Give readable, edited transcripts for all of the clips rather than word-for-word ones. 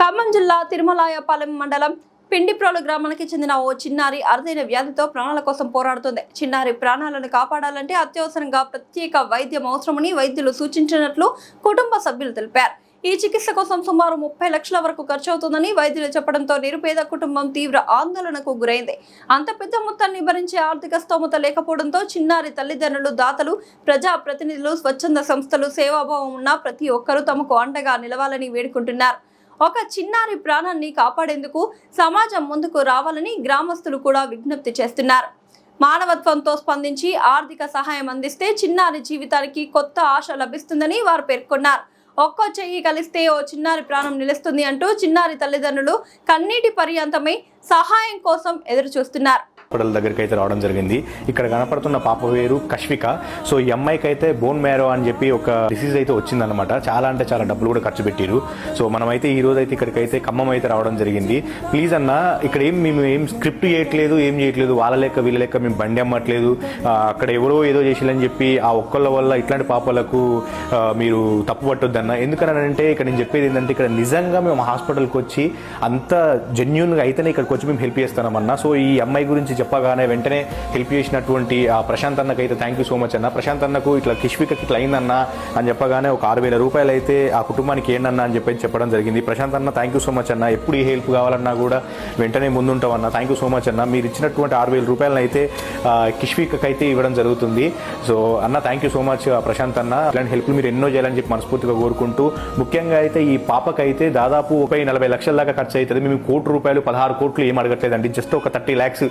ఖమ్మం జిల్లా తిరుమలాయపాలెం మండలం పిండిప్రోలు గ్రామానికి చెందిన ఓ చిన్నారి అరుదైన వ్యాధితో ప్రాణాల కోసం పోరాడుతుంది. చిన్నారి ప్రాణాలను కాపాడాలంటే అత్యవసరంగా ప్రత్యేక వైద్యం అవసరమని వైద్యులు సూచించినట్లు కుటుంబ సభ్యులు తెలిపారు. ఈ చికిత్స కోసం సుమారు 30 లక్షల వరకు ఖర్చు అవుతుందని వైద్యులు చెప్పడంతో నిరుపేద కుటుంబం తీవ్ర ఆందోళనకు గురైంది. అంత పెద్ద మొత్తాన్ని భరించే ఆర్థిక స్తోమత లేకపోవడంతో చిన్నారి తల్లిదండ్రులు, దాతలు, ప్రజా ప్రతినిధులు, స్వచ్ఛంద సంస్థలు, సేవాభావం ఉన్న ప్రతి ఒక్కరూ తమకు అండగా నిలవాలని వేడుకుంటున్నారు. ఒక చిన్నారి ప్రాణాన్ని కాపాడేందుకు సమాజం ముందుకు రావాలని గ్రామస్తులు కూడా విజ్ఞప్తి చేస్తున్నారు. మానవత్వంతో స్పందించి ఆర్థిక సహాయం అందిస్తే చిన్నారి జీవితానికి కొత్త ఆశ లభిస్తుందని వారు పేర్కొన్నారు. ఒక్కో చెయ్యి కలిస్తే ఓ చిన్నారి ప్రాణం నిలుస్తుంది అంటూ చిన్నారి తల్లిదండ్రులు కన్నీటి పర్యంతమై సహాయం కోసం ఎదురు చూస్తున్నారు. హాస్పిటల్ దగ్గరికి అయితే రావడం జరిగింది. ఇక్కడ కనపడుతున్న పాప పేరు కష్విక. సో ఈ అమ్మాయికి అయితే బోన్ మ్యారో అని చెప్పి ఒక డిసీజ్ అయితే వచ్చిందనమాట. చాలా అంటే చాలా డబ్బులు కూడా ఖర్చు పెట్టారు. సో మనమైతే ఈ రోజు అయితే ఇక్కడికైతే ఖమ్మం అయితే రావడం జరిగింది. ప్లీజ్ అన్న, ఇక్కడ మేము ఏం స్క్రిప్ట్ చేయట్లేదు, ఏం చేయట్లేదు, వాళ్ళ లెక్క వీళ్ళ లెక్క మేము బండి అమ్మట్లేదు. అక్కడ ఎవరో ఏదో చేసిలని చెప్పి ఆ ఒక్కళ్ళ వల్ల ఇట్లాంటి పాపలకు మీరు తప్పు పట్టొద్దన్న. ఎందుకనంటే ఇక్కడ నేను చెప్పేది ఏంటంటే, ఇక్కడ నిజంగా మేము హాస్పిటల్కి వచ్చి అంత జెన్యున్గా అయితేనే ఇక్కడికి వచ్చి మేము హెల్ప్ చేస్తామన్నా. సో ఈ అమ్మాయి గురించి చెప్పగానే వెంటనే హెల్ప్ చేసినటువంటి ఆ ప్రశాంత్ అన్నకు అయితే థ్యాంక్ యూ సో మచ్ అన్న. ప్రశాంత్ అన్నకు ఇట్లా కిష్వికకి ఇట్లా అయిందన్న అని చెప్పగానే ఒక 6,000 రూపాయలు అయితే ఆ కుటుంబానికి ఏంటన్నా అని చెప్పడం జరిగింది. ప్రశాంత్ అన్న థ్యాంక్ యూ సో మచ్ అన్న. ఎప్పుడు ఏ హెల్ప్ కావాలన్నా కూడా వెంటనే ముందుంటామన్న. థ్యాంక్ యూ సో మచ్ అన్న. మీరు ఇచ్చినటువంటి 6,000 రూపాయలను అయితే కిష్వికకి అయితే ఇవ్వడం జరుగుతుంది. సో అన్న thank you so much Prashanth అన్న. ఇలాంటి హెల్ప్ మీరు ఎన్నో చేయాలని చెప్పి మనస్ఫూర్తిగా కోరుకుంటూ, ముఖ్యంగా అయితే ఈ పాపకైతే దాదాపు 30-40 లక్షల దాకా ఖర్చు అవుతుంది. మేము 1 కోటి రూపాయలు 16 కోట్లు ఏం అడగట్లేదండి. జస్ట్ ఒక 30 lakhs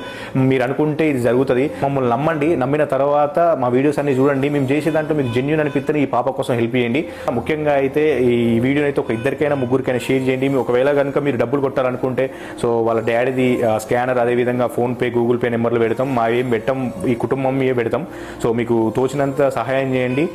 మీరు అనుకుంటే ఇది జరుగుతుంది. మమ్మల్ని నమ్మండి. నమ్మిన తర్వాత మా వీడియోస్ అన్ని చూడండి. మేము చేసే దాంట్లో మీకు జెన్యూన్ అనిపిస్తే ఈ పాప కోసం హెల్ప్ చేయండి. ముఖ్యంగా అయితే ఈ వీడియోని అయితే ఒక ఇద్దరికైనా ముగ్గురికైనా షేర్ చేయండి. ఒకవేళ కనుక మీరు డబ్బులు కొట్టాలనుకుంటే సో వాళ్ళ డాడీది స్కానర్, అదేవిధంగా ఫోన్పే, గూగుల్ పే నెంబర్లు పెడతాం. మా ఏం పెట్టాం, ఈ కుటుంబం ఏ పెడతాం. సో మీకు తోచినంత సహాయం చేయండి.